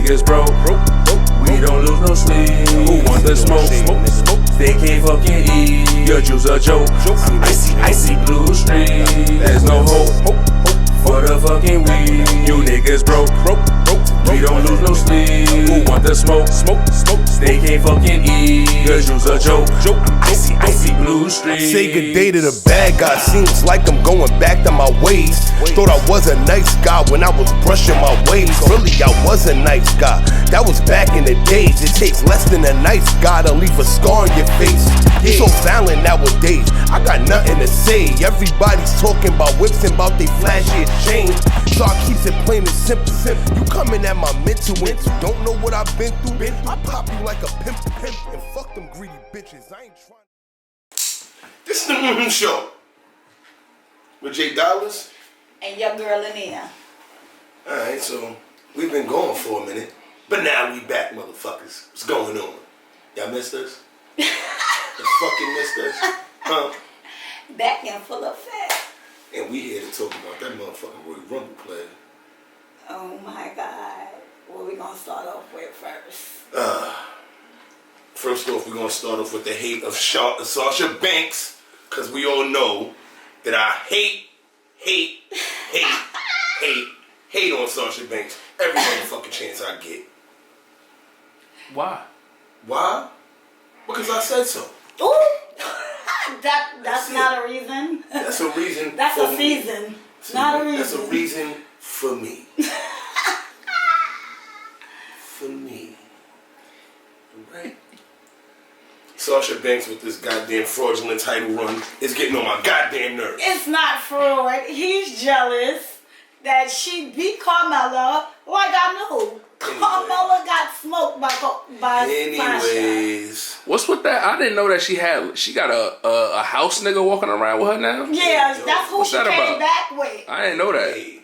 niggas broke. We don't lose no sleep. Who want the smoke? They can't fucking eat. Your juice a joke. Icy blue street. There's no hope for the fucking weed. You niggas broke. We don't lose no sleep. Who want the smoke? They can't fucking eat. Your juice a joke. Icy blue street. Say good day to the bad guy. Seems like I'm going back to my ways. Thought I was a nice guy when I was brushing my waves. Really, I was a nice guy. That was back in the days. It takes less than a nice guy to leave a scar on your face. So violent nowadays, I got nothing to say. Everybody's talking about whips and about they flashy chains. So I keep it plain and simple. You coming at my mental and you don't know what I've been through. I pop you like a pimp and fuck them greedy bitches. I ain't trying. This is the Uhmmm Show with J Dollars and your girl LANAIR. Alright, so we've been gone for a minute, but now we back, motherfuckers. What's going on? Y'all missed us? You fucking missed us? Huh? Back in full effect. And we here to talk about that motherfucking Royal Rumble player. Oh my God. What we gonna start off with first? First off, we're gonna start off with the hate of Sasha Banks, cause we all know that I hate on Sasha Banks every motherfucking chance I get. Why? Why? Because I said so. Ooh, that's not a reason. That's a reason. That's for a season. Me. Not a reason. That's a reason for me. For me. Right? Sasha Banks with this goddamn fraudulent title run is getting on my goddamn nerves. It's not fraud. He's jealous that she beat Carmella like I knew. Carmella got smoked by Anyways. Sasha. What's with that? I didn't know that she got a house nigga walking around with her now. Yeah, that's who What's she that came about? back with. I didn't know that. Hey.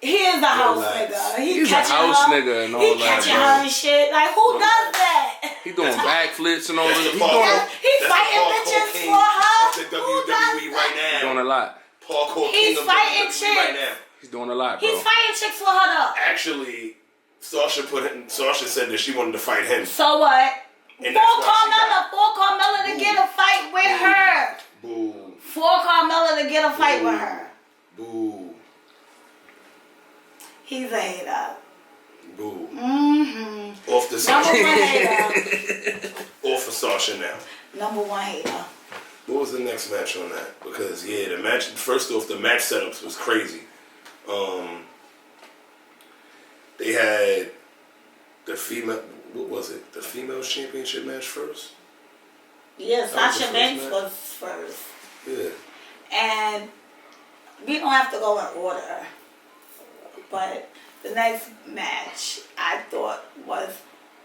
He is a house Relax. nigga. He's a house her. nigga and all he that, catching bro. her and shit. Like, who does that? He doing backflips and all That's this. the He's part. He's That's fighting the bitches king for her. of the WWE right now. doing a lot. Hardcore He's king of fighting WWE right chicks. now. He's doing a lot, bro. He's fighting chicks for her though. Actually, Sasha said that she wanted to fight him. So what? And For that's why Carmella to get a fight with her. Boo. For Carmella to get a fight with her. Boo. He's a hater. Boo. Mm-hmm. Off the Number Sasha. one hater. Off of Sasha now. Number one hater. What was the next match on that? Because yeah, the match. First off, the match setups was crazy. They had the female. What was it? The females championship match first. Yeah, That was the Sasha first Banks match? was first. Yeah. And we don't have to go in order. But the next match I thought was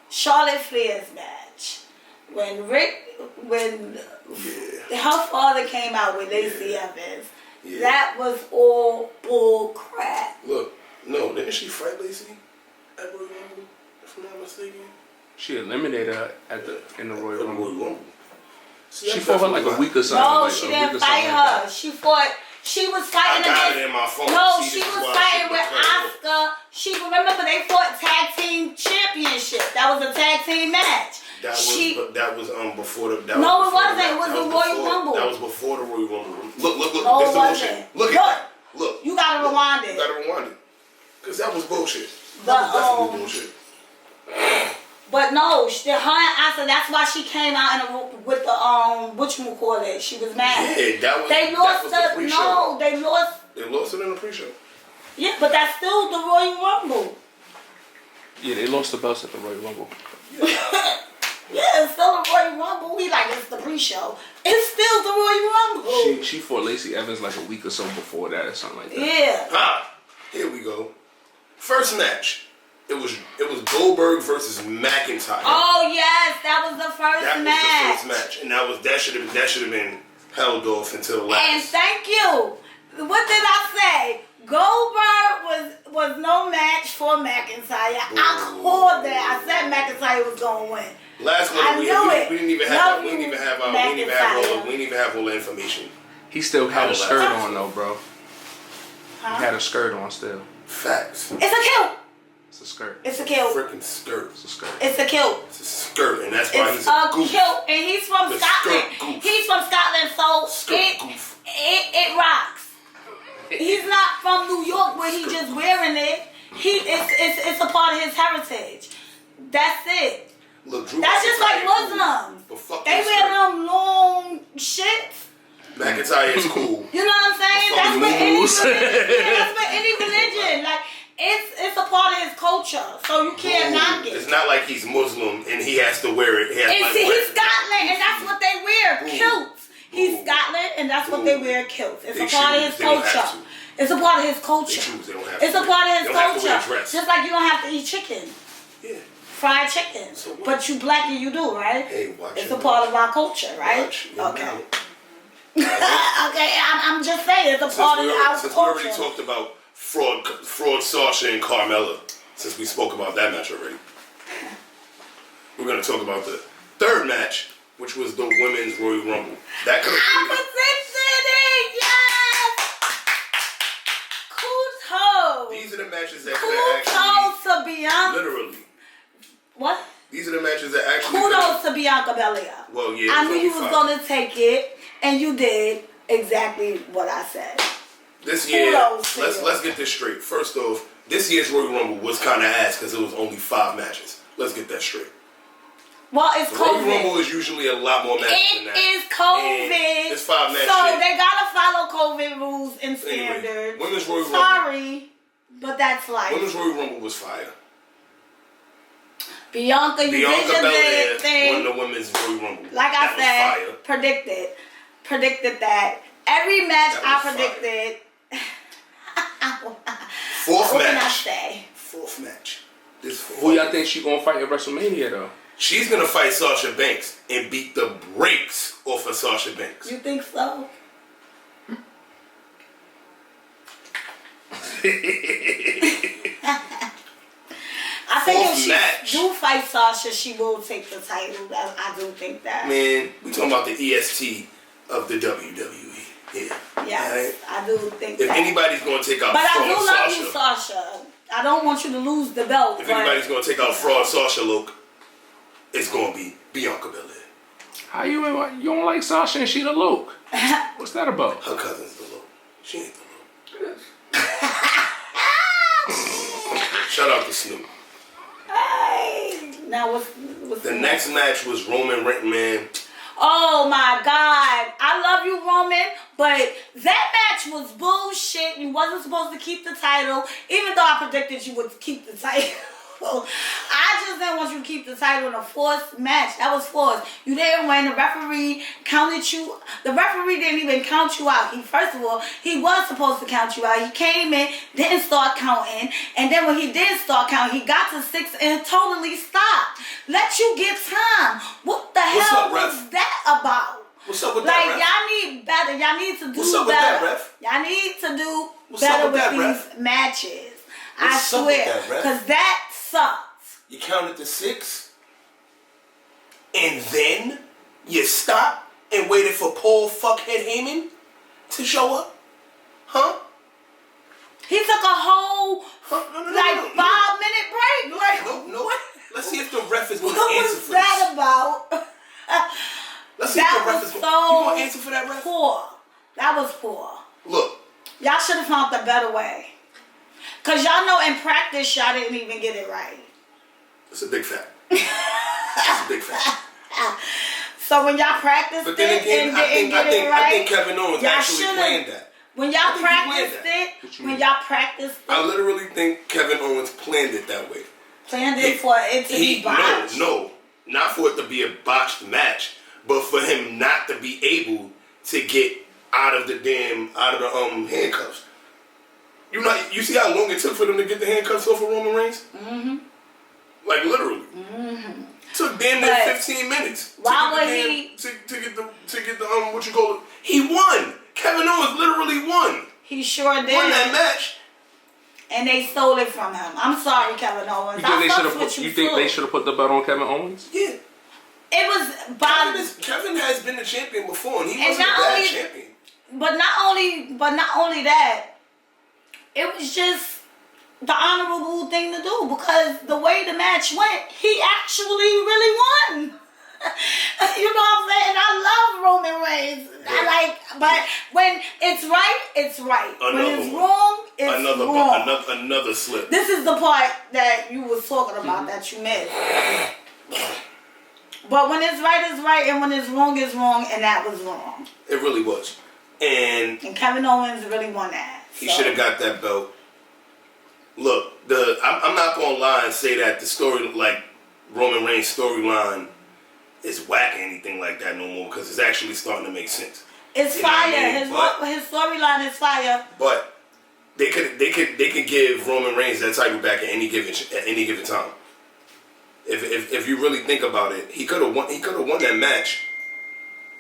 Charlotte Flair's match. When her father came out with Lacey Evans, that was all bull crap. Look, no, didn't she fight Lacey at Royal Rumble? If I'm not mistaken. She eliminated her in the Royal Rumble. See, She fought her like a week or something. No, like she a didn't week or fight something her. Like She was fighting I got against. it in my phone. No, See, she this is was why fighting shit with was terrible. Asuka. Remember they fought tag team championship. That was a tag team match. That was before the. That No, was it wasn't. The, It was that the was Royal before, Rumble. That was before the Royal Rumble. Look. No, This it the bullshit. wasn't. Look at that. Look. You gotta rewind it. You gotta rewind it. Cause that was bullshit. But, That was definitely bullshit. But no, her and Asuka. That's why she came out with the whatchamacallit. She was mad. Yeah, that was. They lost that was the pre-show. No, they lost. They lost it in the pre-show. Yeah, but that's still the Royal Rumble. Yeah, they lost the belts at the Royal Rumble. Yeah, it's still the Royal Rumble. We like it's the pre-show. It's still the Royal Rumble. She fought Lacey Evans like a week or so before that or something like that. Yeah. Here we go. First match. It was Goldberg versus McIntyre. Oh yes, that was the first match. The first match, and that should have been held off until the last. And thank you. What did I say? Goldberg was no match for McIntyre. I called that. I said McIntyre was gonna win. Last one, we didn't even have all the information. He still had a skirt on though, bro. He had a skirt on still. Facts. It's a kill. It's a skirt. It's a kilt. Freaking skirt. It's a skirt. It's a kilt. It's a skirt, and that's why It's he's a goof. kilt, and he's from The Scotland. skirt goof. He's from Scotland, so it rocks. He's not from New York where he just wearing it. It's a part of his heritage. That's it. Look, Drew That's just like McIntyre Muslims. But fuck They this wear skirt. them long shits. McIntyre is cool. You know what I'm saying? That's what any religion. Yeah, that's what any religion. Like it's a part of his culture, so you can't knock it. It's not like he's Muslim and he has to wear it. He's Scotland, and that's what they wear. Kilts. He's Scotland, and that's what they wear. Kilts. It's a part of his culture. It's a part of his culture. They don't have to. It's a part of his They don't have to wear a culture. dress. Just like you don't have to eat chicken. Yeah. Fried chicken. So what? But you black and you do, right? Hey, watch It's your a part mouth. of our culture, right? Watch your Okay. mouth. Okay, I'm just saying it's a part of our Since we culture. already talked about fraud Sasha and Carmella, since we spoke about that match already, we're going to talk about the third match, which was the Women's Royal Rumble. That could I have predicted it, yes! Kudos! These are the matches that could have Kudos actually, to Bianca. literally, What? these are the matches that actually Kudos to Bianca Belair. Well, yeah, I it's knew only you was 5. going to take it, and you did exactly what I said. This year, Kudos to you. let's get this straight. First off, this year's Royal Rumble was kind of ass because it was only 5 matches. Let's get that straight. Well, it's The Royal COVID. Rumble is usually a lot more matches than that. It is COVID. And it's 5 matches. So they gotta follow COVID rules and Anyway, standards. Women's Royal Rumble. Sorry, but that's life. Women's Royal Rumble was fire. Bianca, you Bianca did your Belair thing. won the Women's Royal Rumble. Like That I was said, predicted that. Every match That I was predicted. Fourth What can I match. say? Fourth match. This Who y'all think she gonna fight at WrestleMania though? She's gonna fight Sasha Banks and beat the brakes off of Sasha Banks. You think so? I think Fourth if she match. do fight Sasha, she will take the title. I do think that. Man, we talking about the EST of the WWE. Yeah. Yes, I do think If that. anybody's gonna take out But I do Fraud love Sasha, you, Sasha. I don't want you to lose the belt. if but anybody's gonna take out Fraud Sasha, look, it's gonna be Bianca Belair. How you don't like Sasha and she the Luke? What's that about? Her cousin's the low. She ain't the low. Shout out to Snoop. Hey, now what's The next match was Roman Reigns, man. Oh my God. I love you, Roman, but that match was bullshit. You wasn't supposed to keep the title, even though I predicted you would keep the title. I just didn't want you to keep the title in a forced match. That was forced. You didn't win. The referee counted you. The referee didn't even count you out. First of all, he was supposed to count you out. He came in, didn't start counting, and then when he did start counting, he got to 6 and totally stopped. Let you get time. What the What's hell up, ref? was that about? What's up with Like, that, ref? y'all need better. Y'all need to do What's up with that, better. ref? Y'all need to do What's up better with with that, these ref? matches. What's I up with swear. that, ref? Because that sucks. You counted to 6, and then you stopped and waited for Paul fuckhead Heyman to show up? Huh? He took a whole, No. 5-minute break. Like, No. what? Let's see if the ref is going What to answer was for that this. about? Let's see That if the ref was is so going to answer for that, ref. poor. That was poor. Look, Y'all should have found the better way. Because y'all know in practice, y'all didn't even get it right. it's a big fact. It's a big fact. So when y'all practiced But then it again, and I didn't think, get I think, it right, I think Kevin Owens y'all actually should've- planned that. when y'all I think he planned practiced that. it, when y'all practiced it, I literally think Kevin Owens planned it that way. planned it for it to be botched. No, not for it to be a botched match, but for him not to be able to get out of the handcuffs. You see how long it took for them to get the handcuffs off of Roman Reigns? Mm-hmm. Like literally. Mm-hmm. Took damn near 15 minutes. Why would to get the what you call it? He won. Kevin Owens literally won. He sure did. Won that match. And they stole it from him. I'm sorry, Kevin Owens. You think, I they should have put the belt on Kevin Owens? Yeah. It was by Kevin has been the champion before, and he wasn't a not bad only- champion. but not only that, it was just the honorable thing to do because the way the match went, he actually really won. You know what I'm saying? I love Roman Reigns. But when it's right, it's right. When it's wrong, it's wrong. Another slip. This is the part that you was talking about that you missed. But when it's right, and when it's wrong, and that was wrong. It really was. And Kevin Owens really won that. He should have got that belt. Look, I'm not gonna lie and say that the story, like Roman Reigns' storyline, is whack or anything like that no more because it's actually starting to make sense. It's fire. His storyline is fire. But they could give Roman Reigns that title back at any given time. If you really think about it, he could have won that match.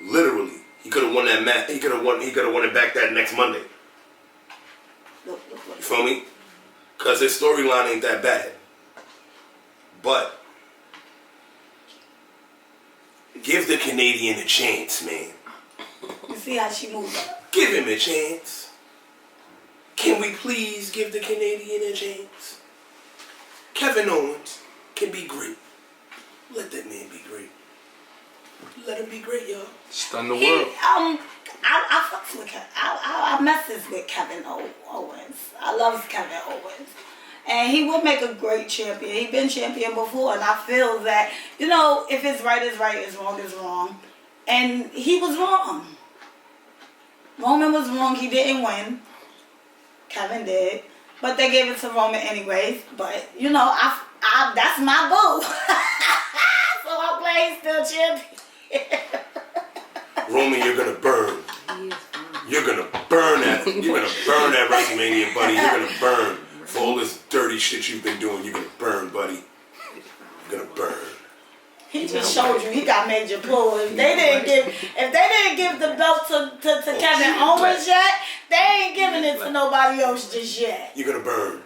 Literally, he could have won that match. He could have won it back that next Monday. You feel me? Because his storyline ain't that bad. But give the Canadian a chance, man. You see how she moved up? Give him a chance. Can we please give the Canadian a chance? Kevin Owens can be great. Let that man be great. Let him be great, y'all. Stun the world. I fucks with Kevin. I messes with Kevin Owens. I love Kevin Owens. And he will make a great champion. He's been champion before, and I feel that, you know, if it's right, it's right, it's wrong, it's wrong. And he was wrong. Roman was wrong. He didn't win. Kevin did. But they gave it to Roman anyways. But, you know, that's my boo. So I'm glad he's still champion. Roman, you're gonna burn. You're gonna burn at WrestleMania, buddy. You're gonna burn for all this dirty shit you've been doing. You're gonna burn, buddy. You're gonna burn. He just showed you he got major pull. If they didn't give the belt to Kevin Owens yet, they ain't giving it to nobody else just yet. You're gonna burn,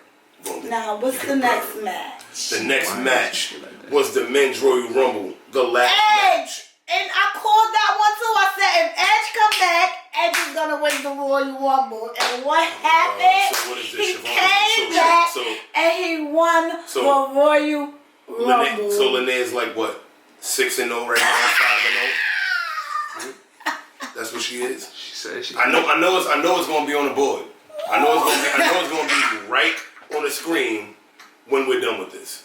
Roman. Now, what's the next match? The next match was the Men's Royal Rumble, the last match. And I called that one too. I said, if Edge come back, Edge is gonna win the Royal Rumble. And what happened? So what is this, he Siobhan? came back and he won the Royal Rumble. So LANAIR's like what? 6-0 right now, 5-0. That's what she is. She said she. I know it's gonna be on the board. I know it's gonna be right on the screen when we're done with this.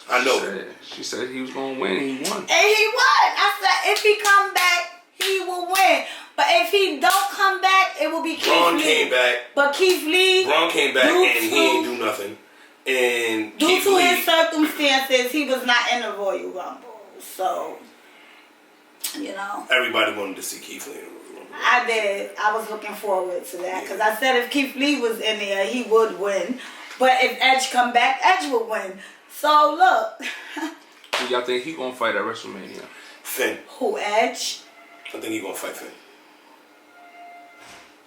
I know. She said he was gonna win. He won. And he won. I said if he come back, he will win. But if he don't come back, it will be Keith Lee. Braun came back. But Keith Lee. Braun came back and he ain't do nothing. And due to his circumstances, he was not in the Royal Rumble. So, you know. Everybody wanted to see Keith Lee in the Royal Rumble. I did. I was looking forward to that because I said if Keith Lee was in there, he would win. But if Edge come back, Edge would win. So look. Who y'all think he gonna fight at WrestleMania? Finn. Who, Edge? I think he gonna fight Finn.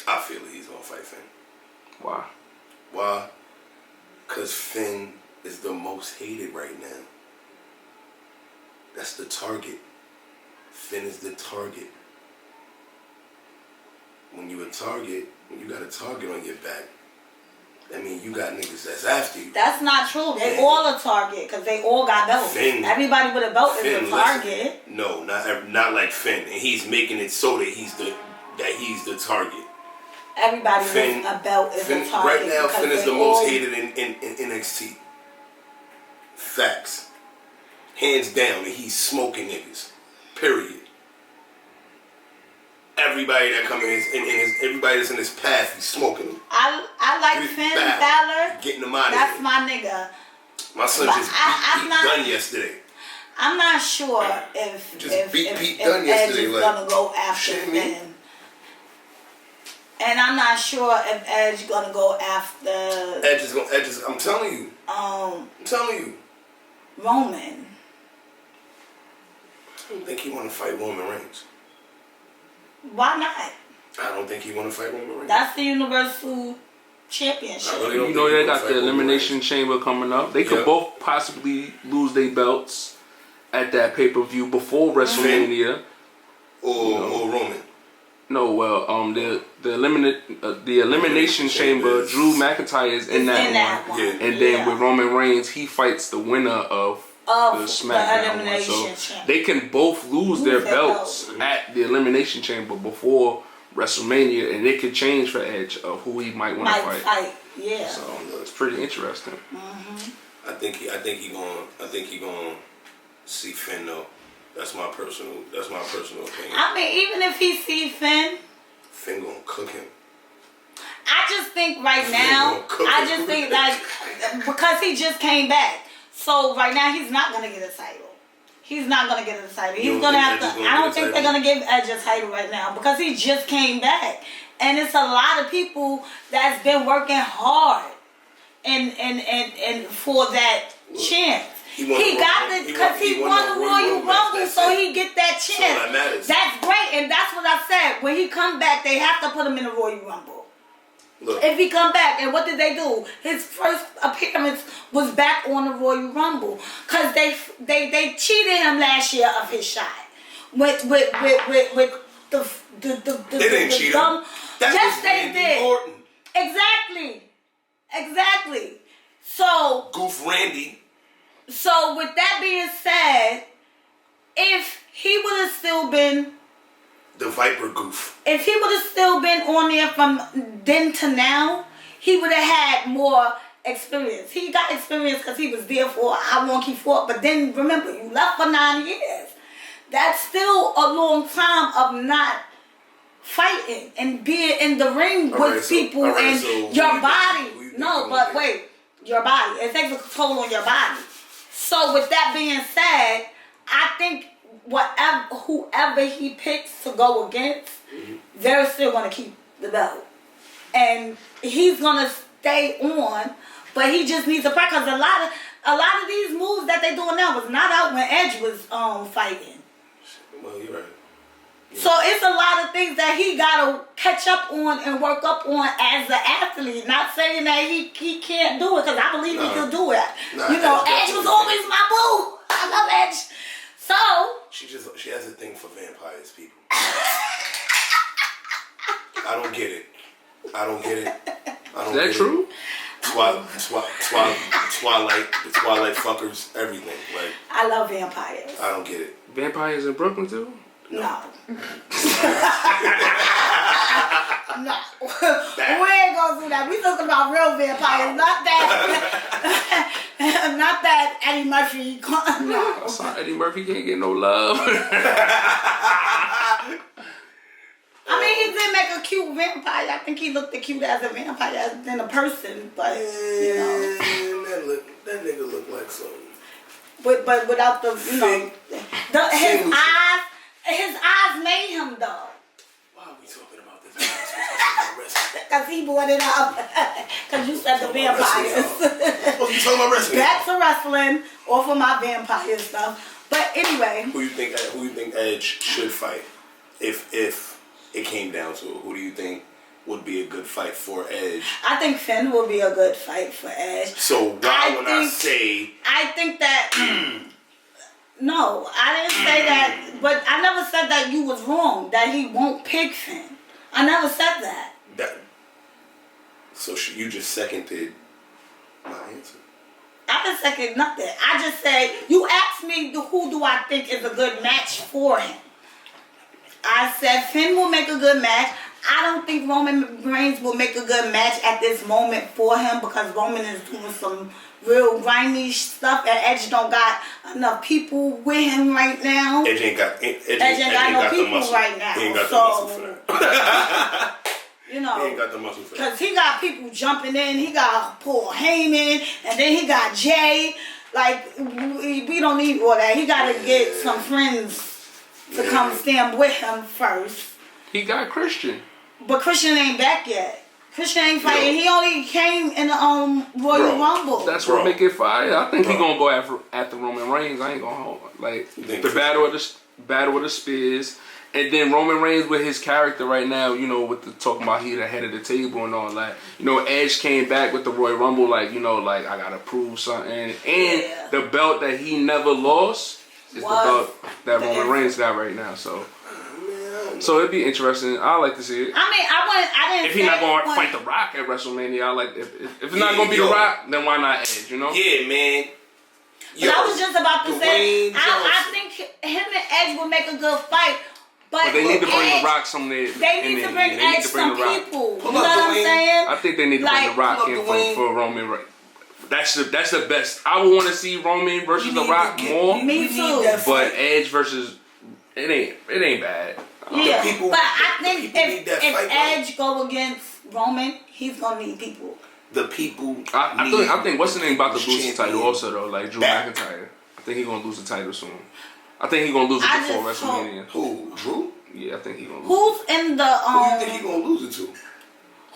I feel he's gonna fight Finn. Why? Why? Because Finn is the most hated right now. That's the target. Finn is the target. When you a target, when you got a target on your back, I mean, you got niggas that's after you. That's not true. They all a target because they all got belts. Finn, everybody with a belt Finn, is a target. Listen, no, not like Finn. And he's making it so that he's the target. Everybody with a belt is a target. Right now, Finn is the most hated in NXT. Facts. Hands down, and he's smoking niggas. Period. Everybody that come everybody that's in his path, he's smoking them. I like Finn Balor. Getting them out of That's here. my nigga. My son just beat Pete Dunne yesterday. I'm not sure if Pete Dunne yesterday. Edge is gonna go after Finn. And I'm not sure if Edge gonna go after. Edge is. I'm telling you. I'm telling you. Roman. I don't think he want to fight Roman Reigns. Why not? I don't think he want to fight Roman Reigns. That's the Universal Championship. You know they got the Elimination Chamber coming up. They could both possibly lose their belts at that pay-per-view before WrestleMania. Or Roman. No, No, well, the elimination chamber, Drew McIntyre is in that one. Yeah. And then with Roman Reigns, he fights the winner of the SmackDown one. So they can both lose their belts at the elimination chamber before WrestleMania, and it could change for Edge of who he might want to fight. Yeah. So it's pretty interesting. I think he going see Finn though. That's my personal opinion. I mean, even if he see Finn gonna cook him. I just think right now, because he just came back, so right now he's not gonna get a title. He's not gonna get a title. He's gonna have to. I don't think they're gonna give Edge a title right now because he just came back, and it's a lot of people that's been working hard, and for that chance. He got the because he won the Royal Rumble, so he get that chance. That matters. That's great, and that's what I said. When he come back, they have to put him in the Royal Rumble. Look. If he come back, and what did they do? His first appearance was back on the Royal Rumble because they cheated him last year of his shot with the they didn't cheat him. Yes, they did. Orton. Exactly. So Goof Randy. So with that being said, if he would have still been the Viper Goof, if he would have still been on there from then to now, he would have had more experience. He got experience because he was there for how long he fought. But then remember, you left for 9 years. That's still a long time of not fighting and being in the ring with people and your body. Wait, your body. It takes a toll on your body. So with that being said, I think whoever he picks to go against, they're still gonna keep the belt, and he's gonna stay on. But he just needs to practice. Because a lot of these moves that they doing now was not out when Edge was fighting. Well, you're right. So it's a lot of things that he gotta catch up on and work up on as an athlete. Not saying that he can't do it, because I believe he can do it. Edge was always my boo. I love Edge. So she has a thing for vampires, people. I don't get it. Is that true? Twilight, the Twilight fuckers, everything. Like, I love vampires. I don't get it. Vampires in Brooklyn too? No. No. We ain't gonna do that. We talking about real vampires, not that Eddie Murphy. No. Sorry, Eddie Murphy can't get no love. I mean, he did make a cute vampire. I think he looked cute as a vampire than a person, but you know. That nigga looked like something. But without the his eyes made him though. Why are we talking about this? Because he brought it up. Because you said the vampires. What you talking about wrestling? Back to wrestling, or for my vampire stuff. But anyway. Who you think Edge should fight? If it came down to it, who do you think would be a good fight for Edge? I think Finn will be a good fight for Edge. So I think that no, I didn't say that, but I never said that you was wrong, that he won't pick Finn. I never said that. So you just seconded my answer. I didn't second nothing. I just said, you asked me who do I think is a good match for him. I said Finn will make a good match. I don't think Roman Reigns will make a good match at this moment for him because Roman is doing some real grimy stuff and Edge don't got enough people with him right now. Edge ain't got no people right now. He ain't got the muscle for that. You know, he ain't got the muscle for that. Because he got people jumping in. He got Paul Heyman, and then he got Jay. Like, we don't need all that. He got to get some friends to come stand with him first. He got Christian. But Christian ain't back yet. Christian ain't fighting. He only came in the Royal Rumble. That's what make it fire. I think he gonna go after Roman Reigns. I ain't gonna hold the battle of the spears, and then Roman Reigns with his character right now. You know, with the talking about he the head of the table and all that. You know, Edge came back with the Royal Rumble. Like, you know, like I gotta prove something, and the belt that he never lost is the belt that Roman Reigns got right now. So. So it'd be interesting. I like to see it. I mean, I didn't. If he's not going to fight The Rock at WrestleMania, I like. If it's not going to be The Rock, then why not Edge? You know? Yeah, man. But I was just about to say, I think him and Edge would make a good fight. But they need to bring Edge, The Rock some there. They need to bring Edge some people. You know what I'm saying? I think they need to bring The Rock in for Roman. That's the best. I would want to see Roman versus The Rock more. Me too. But Edge versus it ain't bad. Yeah, but I think if Edge go against Roman, he's gonna need people. The people. I think what's the name about to lose the title also though, like Drew McIntyre. I think he's gonna lose the title soon. I think he's gonna lose it before WrestleMania. Who? Drew? Yeah, I think he's gonna lose. Who's in the Who do you think he's gonna lose it to?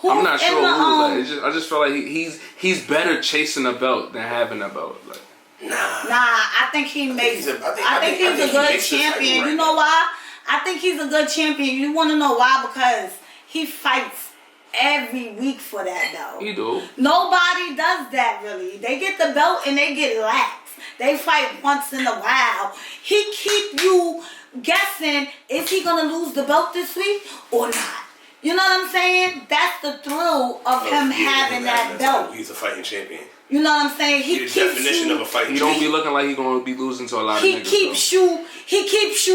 I'm not sure who. I just feel like he's better chasing a belt than having a belt. Like. Nah. I think he makes. I think he's a good champion. You know why? I think he's a good champion. You want to know why? Because he fights every week for that belt. He do. Nobody does that really. They get the belt and they get lax. They fight once in a while. He keep you guessing, is he gonna lose the belt this week or not? You know what I'm saying? That's the thrill of him having that belt. He's a fighting champion. You know what I'm saying? He's the definition of a fighting champion. He don't be looking like he's gonna be losing to a lot of niggas. He keeps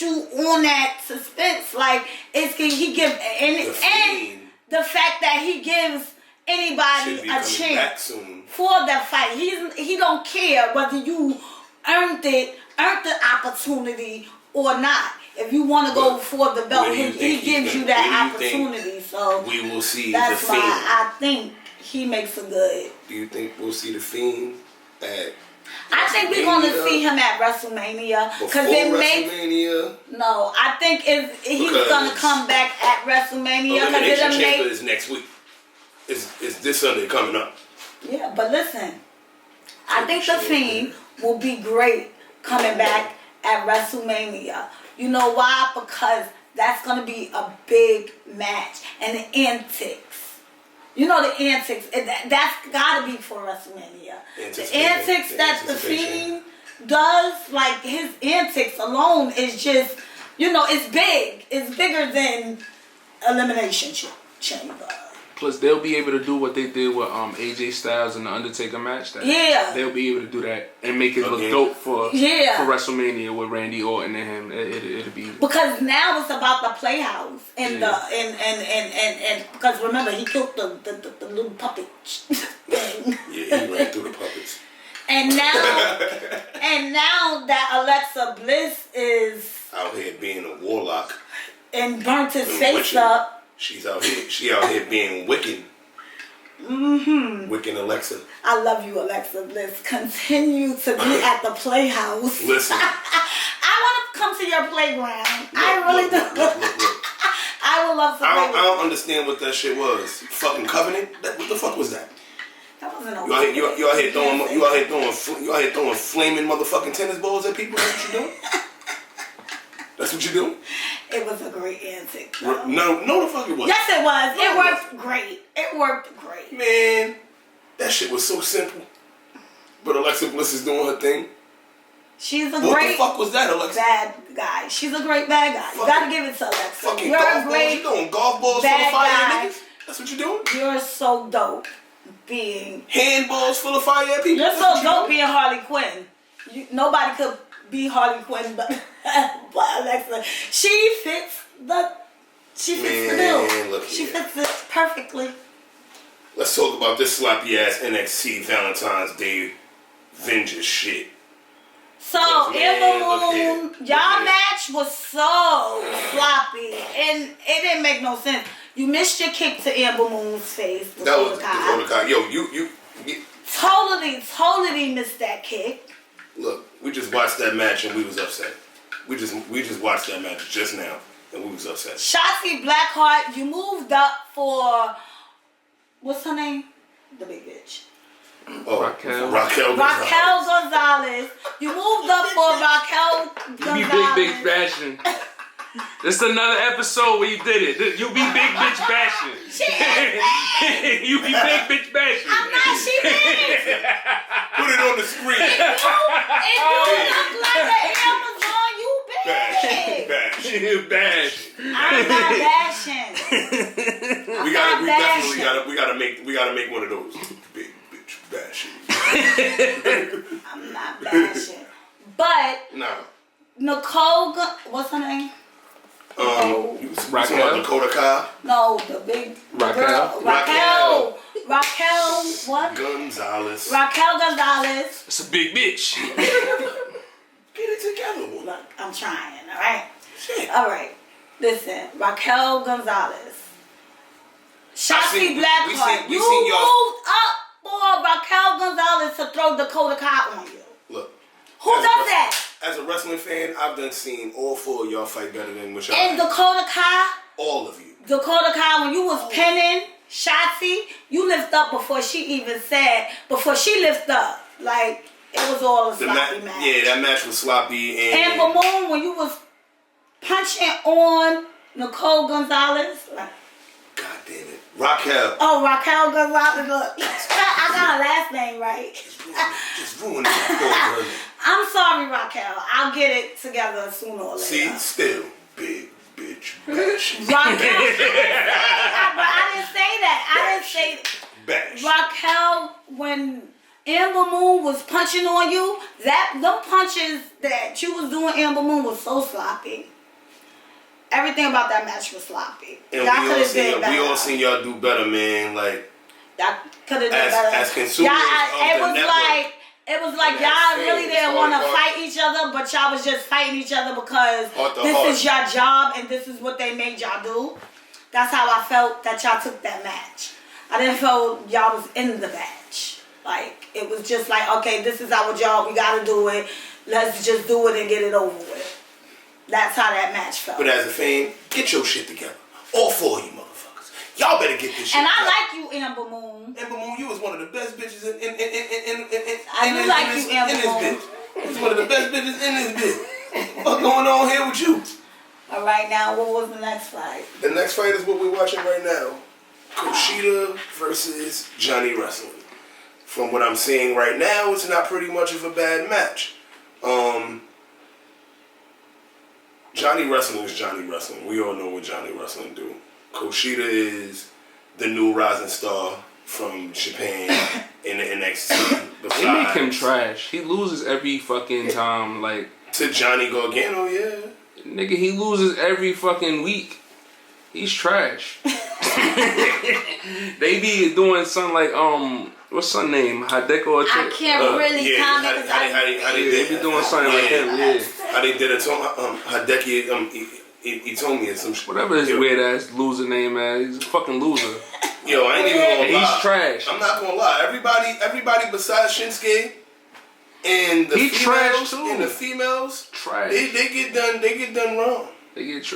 you on that suspense. Like he gives and the fact that he gives anybody a chance for the fight. He don't care whether you earned the opportunity or not. If you want to go for the belt, he gives you that opportunity. So we will see. That's why I think he makes a good. Do you think we'll see the Fiend at? I think we're going to see him at WrestleMania because it makes. No, I think he's going to come back at WrestleMania because it'll make. Is next week. Is this Sunday coming up? Yeah, but listen, I think the Fiend will be great coming back at WrestleMania. You know why? Because that's going to be a big match. And the antics. You know the antics. That's got to be for WrestleMania. The antics that the Fiend does, like his antics alone is just, it's big. It's bigger than Elimination Chamber. Plus, they'll be able to do what they did with AJ Styles and the Undertaker match. They'll be able to do that and make it look dope for WrestleMania with Randy Orton and him. It'll be because now it's about the Playhouse and and because remember he killed the little puppet thing. Yeah, he ran through the puppets. And now that Alexa Bliss is out here being a warlock and burnt his face up. She out here being wicked. Mm-hmm. Wicked Alexa. I love you, Alexa Bliss. Continue to be at the Playhouse. Listen. I want to come to your playground. I really do. Look. I would love to play with I don't understand what that shit was. Fucking Covenant? What the fuck was that? That wasn't a you out here throwing flaming motherfucking tennis balls at people? That's what you doing? That's what you doing? It was a great antic. No, the fuck it wasn't. Yes, it was. It worked great. It worked great. Man, that shit was so simple. But Alexa Bliss is doing her thing. She's a what great. What the fuck was that, Alexa? Bad guy. She's a great bad guy. You gotta give it to Alexa. Fucking You're golf a great balls. You doing golf balls full of fire niggas? That's what you doing? You're so dope. Being handballs full of fire at people. You're so dope being Harley Quinn. Nobody could be Harley Quinn but Alexa. She fits the bill. She fits it perfectly. Let's talk about this sloppy ass NXT Valentine's Day Vengeance shit. So Ember Moon, y'all match was so sloppy and it didn't make no sense. You missed your kick to Ember Moon's face. That was before the Kai. Yo, you totally missed that kick. Look, we just watched that match and we was upset. We just watched that match just now and we was upset. Shotzi Blackheart, you moved up for what's her name? The big bitch. Oh, Raquel Gonzalez. You moved up for Raquel Gonzalez. You be big bitch bashing. This is another episode where you did it. You be big bitch bashing. She is. You be big bitch bashing. I'm not. She is. Put it on the screen. If you look like an Amazon, you big. Bash. I'm not bashing. We gotta make one of those. Big bitch bashing. I'm not bashing. But Nicole, what's her name? Raquel. Dakota Kai. No, the big Raquel. Raquel. What? Gonzalez. Raquel Gonzalez. It's a big bitch. Get it together. Look, I'm trying. All right. Shit. All right. Listen, Raquel Gonzalez. Shotzi Blackheart. You moved up for Raquel Gonzalez to throw Dakota Kai on you. Look. Who does that? As a wrestling fan, I've done seen all four of y'all fight better than what y'all. And Dakota Kai. All of you. Dakota Kai, when you was pinning Shotzi, you lift up before she even said. Before she lift up, like it was all a sloppy match. Yeah, that match was sloppy. And Moon, when you was punching on Nicole Gonzalez, like. God damn it. Raquel. Oh, Raquel Gonzalez. Look, I got her last name right. Just ruined it. I'm sorry, Raquel. I'll get it together sooner or later. See, still big bitch bash. Raquel. But I didn't say that. I didn't say that. Bash. Raquel, when Amber Moon was punching on you, them punches that you was doing, Amber Moon, was so sloppy. Everything about that match was sloppy. And y'all could have did better. We all seen y'all do better, man. Like y'all could have did better. As consumers it was like y'all really didn't want to fight each other, but y'all was just fighting each other because this is your job and this is what they made y'all do. That's how I felt that y'all took that match. I didn't feel y'all was in the match. Like it was just like, okay, this is our job. We got to do it. Let's just do it and get it over with. That's how that match felt. But as a fan, get your shit together. All four of you motherfuckers. Y'all better get this shit and together. I like you, Amber Moon. Amber Moon, you was one of the best bitches in I do like you, Amber Moon. You was one of the best bitches in this bitch. What's going on here with you? All right, now, what was the next fight? The next fight is what we're watching right now. Kushida versus Johnny Wrestling. From what I'm seeing right now, it's not pretty much of a bad match. Johnny Wrestling is Johnny Wrestling. We all know what Johnny Wrestling do. Kushida is the new rising star from Japan in the NXT. They make him trash. He loses every fucking time. Like to Johnny Gargano, yeah. Nigga, he loses every fucking week. He's trash. They be doing something like what's her name? Hideko. I can't really comment because they be doing something like that. Yeah. How they did it to Hideki. He told me it's some shit. Whatever his weird ass loser name is, he's a fucking loser. Yo, I ain't even gonna lie. He's trash. I'm not gonna lie. Everybody besides Shinsuke and the females too. And the females, trash. They get done wrong. They get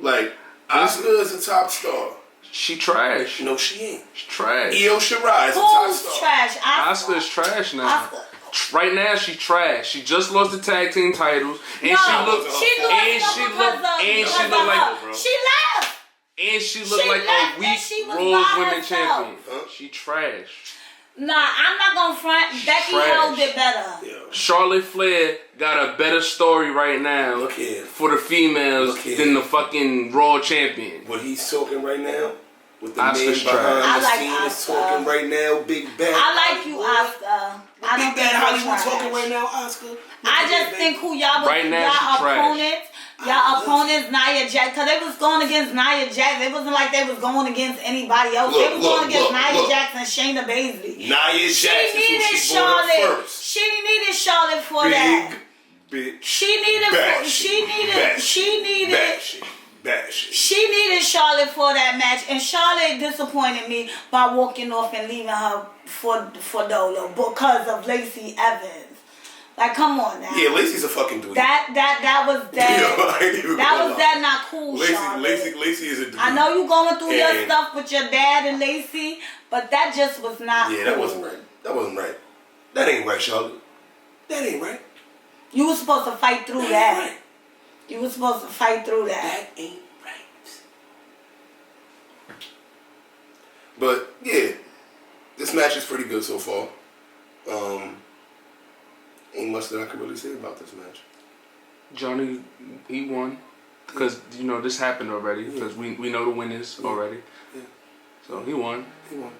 like Asuka is a top star. She trash. No, she ain't. She's trash. Io Shirai is a top star. Who's trash? Asuka is trash now. Right now, she trash. She just lost the tag team titles, and she looked like a weak Raw Women's Champion. She trash. Nah, I'm not gonna front. Becky held it better. Yeah. Charlotte Flair got a better story right now for the females than the fucking Raw champion. What he's talking right now, with the Asuka's man behind the like scene Asuka. is talking right now, Big Bad. I like you, Asuka. I don't Big Bad think Hollywood talking right now, Asuka. I just think who y'all right now, y'all opponents. Y'all opponents, Nia Jax, because they was going against Nia Jax. It wasn't like they was going against anybody else. They was going against Nia Jax and Shayna Baszler. Nia Jax is who she brought up first. She needed Charlotte for that. Bitch. She needed Charlotte for that match, and Charlotte disappointed me by walking off and leaving her for Dolo because of Lacey Evans. Like, come on now. Yeah, Lacey's a fucking dweeb. That was that. That not cool, Lacey is a dweeb. I know you going through your stuff with your dad and Lacey, but that just was not cool. That wasn't right. That ain't right, Charlotte. That ain't right. You were supposed to fight through that. Right. You were supposed to fight through that. That ain't right. But, yeah. This match is pretty good so far. Ain't much that I can really say about this match. Johnny, he won. Because, you know, this happened already. Because we know the winners already. Yeah. So he won. He won.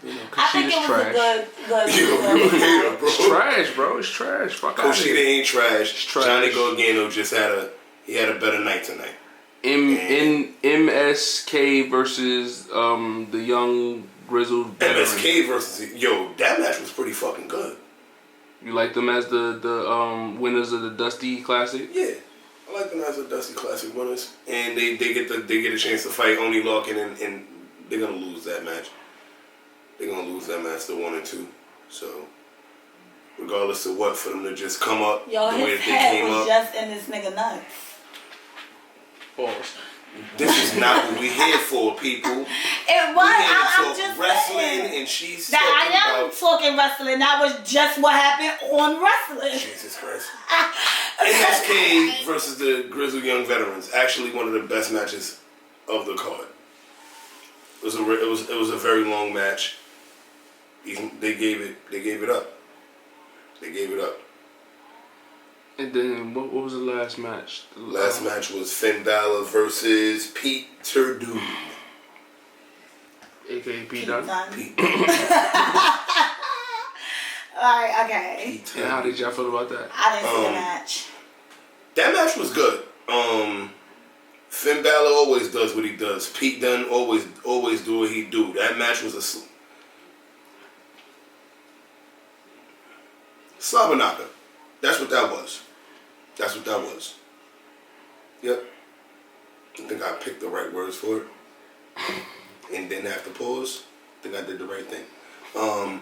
You know, I think it was trash. a good. you a hater, bro. It's trash, bro. It's trash. Fuck out Kushida here. ain't trash. It's trash. Johnny Gargano just had a better night tonight. MSK versus the young grizzled veteran. MSK versus that match was pretty fucking good. You like them as the winners of the Dusty Classic? Yeah, I like them as the Dusty Classic winners, and they get a chance to fight Oney Lorcan, and they're gonna lose that match. They're gonna lose that match to 1 and 2. So regardless of what, for them to just come up Yo, the way his that they head came was up. just in this nigga nuts. Pause. This is not what we here for, people. It was. I'm I'm just wrestling, saying. and she's That I am about talking wrestling. That was just what happened on wrestling. Jesus Christ. MSK versus the Grizzled Young Veterans. Actually, one of the best matches of the card. It was a very long match. They gave it up. They gave it up. And then what was the last match? The last match was Finn Balor versus Peter Dunne. AKA Pete Dunne. Pete. Alright, okay. And how did y'all feel about that? I didn't see the match. That match was good. Finn Balor always does what he does. Pete Dunne always do what he do. That match was a Slabanaka. That's what that was. That's what that was. Yep. I think I picked the right words for it. And didn't have to pause. I think I did the right thing. Slabanaka.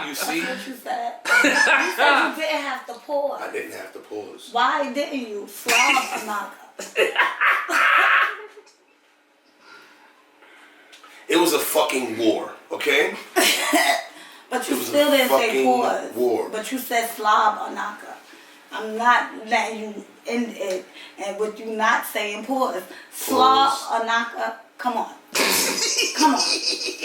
You see? That's what you said. You said you didn't have to pause. I didn't have to pause. Why didn't you? Slabanaka. It was a fucking war, okay? But you It was still a didn't say fucking pause. war. But you said Slabanaka. I'm not letting you end it, and with you not saying pause. Slabanaka. Come on. Come on.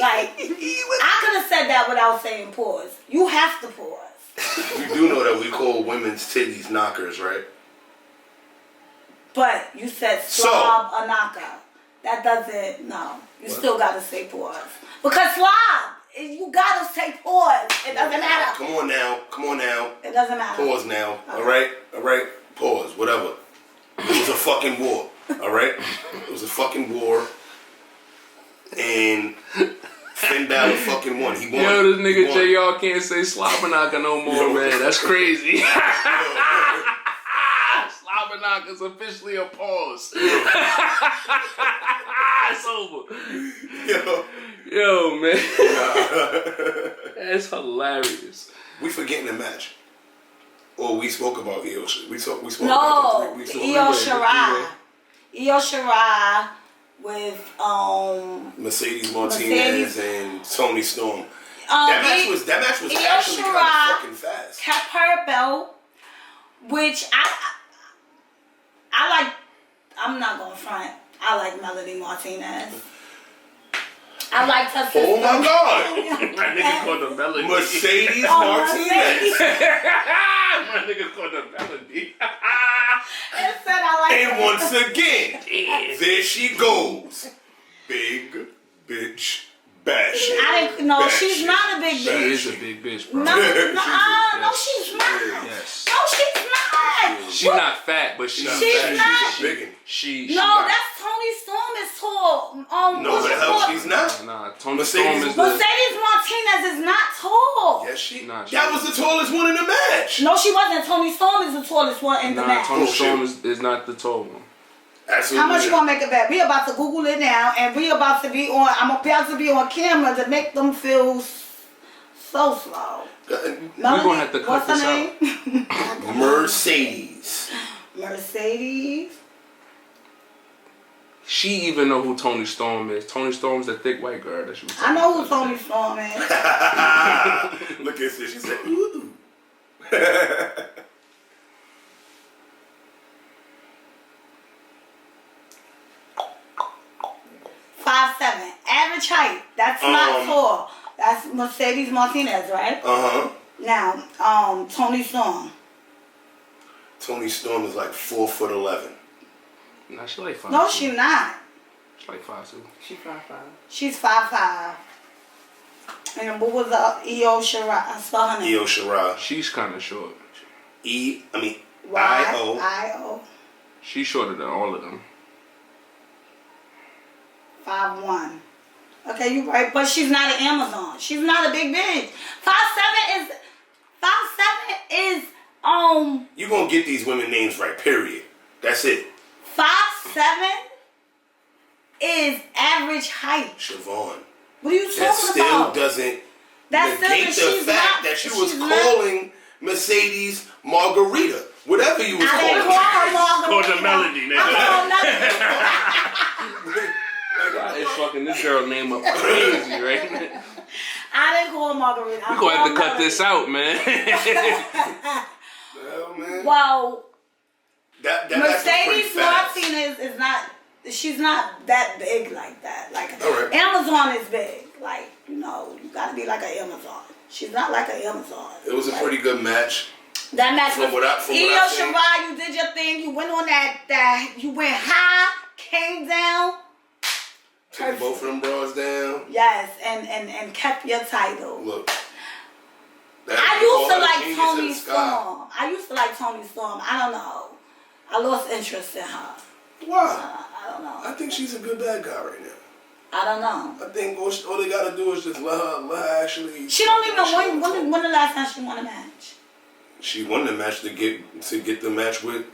Like, I could have said that without saying pause. You have to pause. You do know that we call women's titties knockers, right? But you said Slabanaka. That doesn't, no. You still gotta say pause. Because slob, you gotta say pause. It doesn't matter. Come on now. It doesn't matter. Pause now. Okay. Alright? Pause. Whatever. It was a fucking war. Alright? It was a fucking war. And Finn Balor fucking won. He won. Yo, this nigga He won. JR can't say Slabanaka no more, man. That's crazy. Slabanaka's officially a pause. It's over. Yo, man. That's hilarious. We forgetting the match. Or we spoke about Io Shirai. We spoke No, about the Io Shirai. Io Shirai with Mercedes Martinez and Toni Storm. That match was Io actually kind Shirai of fucking fast. kept her belt, which I like. I'm not gonna front. I like Melody Martinez. I liked her sister. Oh my God! My nigga called her Melody. Mercedes Oh, Martinez. My nigga called her Melody. It said I like And her. once again, there she goes. Big bitch bashing. I didn't. No, Bashing. she's not a big She bitch. is a big bitch, bro. No, no, she's Yes. not. Yes. No, she's not. She's not fat, but she's She's She's not. a biggin'. She No, got- that's Toni Storm is tall. No, what's the it hell called? she's not. Nah, Toni Mercedes Storm is the... Mercedes Martinez is not tall. Yes, she. Nah, she- That was the tallest one in the match. No, she wasn't. Toni Storm is the tallest one in the Nah, match. Toni Bullshit. Storm is not the tall one. Absolutely. How much you gonna make it back? We about to Google it now, and we about to be on. I'm about to be on camera to make them feel so slow. Melody, gonna have to cut what's this her name? Mercedes. Mercedes. She She even know who Toni Storm is. Toni Storm's the thick white girl that she was I talking know who about. Toni Storm is. Look at this. She said, ooh. 5'7", average height. That's not tall. That's Mercedes Martinez, right? Uh-huh. Now, Tony Storm. Tony Storm is like 4'11". Nah, she like 5'2". No, she not. She like 5'2". She 5'5". She's 5'5". And what was the Io Shirai? I saw her name. Io Shirai. She's kind of short. I-O. I-O. She's shorter than all of them. 5'1". Okay, you right, but she's not an Amazon. She's not a big bitch. 5'7" is You gonna get these women names right, period. That's it. 5'7" is average height. Siobhan. What are you talking That still about? doesn't That's negate still, the fact that you was calling Mercedes Margarita. Whatever you was I didn't calling. call her Margarita. Called her Melody, nigga. I called nothing. It's fucking this girl name up crazy, right? I didn't call Margarita. We gonna have to cut this out, man. Well, man. Well, That Mercedes Martinez is not. She's not that big like that. Like right. Amazon is big. Like, you gotta be like an Amazon. She's not like an Amazon. It was a pretty good match. That match From what was Io Shirai. You did your thing. You went on that. You went high, came down. Took both of them bras down. Yes, and kept your title. Look. I used to like Tony Storm. I don't know. I lost interest in her. Why? I don't know. I think she's a good bad guy right now. I don't know. I think all they gotta do is just let her actually. She don't even know when the last time she won a match. She won the match to get the match with.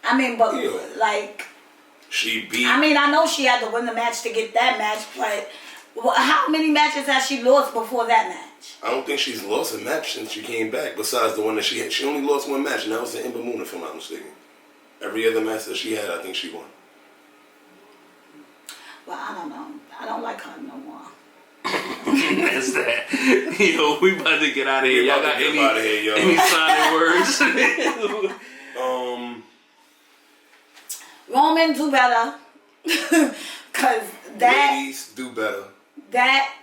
I mean, but Io. like. She beat. I mean, I know she had to win the match to get that match, but how many matches has she lost before that match? I don't think she's lost a match since she came back. Besides the one that she had, she only lost one match, and that was the Ember Moon, if I'm not mistaken. Every other match that she had, I think she won. Well, I don't know. I don't like her no more. That's that. Yo, we about to get out of here. Y'all got any silent words? Roman, do better. Cause that Ladies, do better. That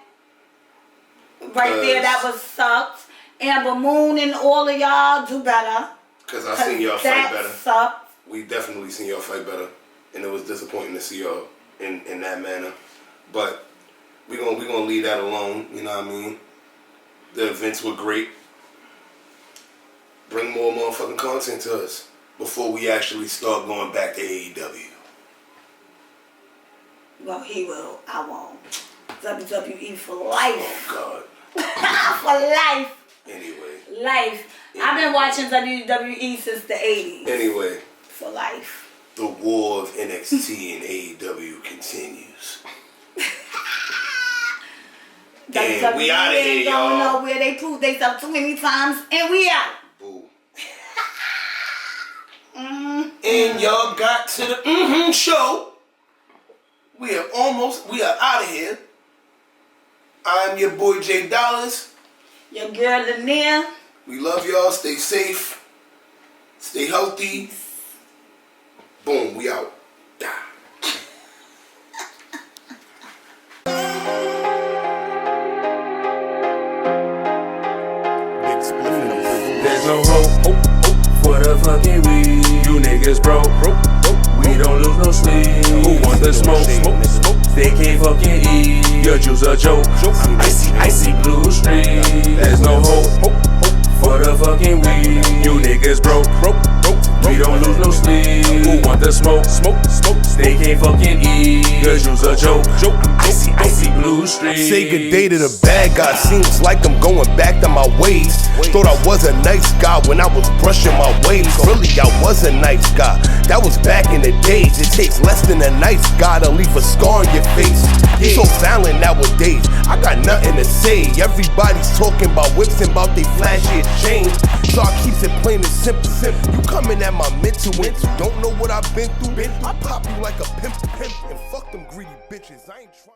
right there, that was sucked. Amber Moon and all of y'all do better. Cause I seen y'all fight better. Sucked. We definitely seen y'all fight better, and it was disappointing to see y'all in that manner. But we gonna leave that alone. You know what I mean? The events were great. Bring more motherfucking content to us before we actually start going back to AEW. Well, he will. I won't. WWE for life. Oh For life. God. Anyway. Life. I've been watching WWE since the 80s. Anyway. For life. The war of NXT and AEW continues. And we out of here, y'all. Don't know where they proved themselves too many times, and we out. Boo. And y'all got to the show. We are out of here. I'm your boy J Dollars. Your girl LANAIR. We love y'all. Stay safe. Stay healthy. Boom, we out. There's no hope for the fucking weed. You niggas broke. We don't lose no sleep. Who want the smoke? They can't fucking eat. Your juice a joke. Icy blue street. There's no hope for the fucking weed. You niggas broke. We don't lose no sleep. Who want the smoke? They can't fucking eat. Your juice a joke. Icy blue street. Say good day to the bad guy. Seems like I'm going back to my ways. Thought I was a nice guy when I was brushing my waves. Really, I was a nice guy. That was back in the days. It takes less than a nice guy to leave a scar on your face. So violent nowadays, I got nothing to say. Everybody's talking about whips and about they flashy chains. So I keep it plain and simple. You coming at my mental and you don't know what I've been through. I pop you like a pimp and fuck them greedy bitches. I ain't trying.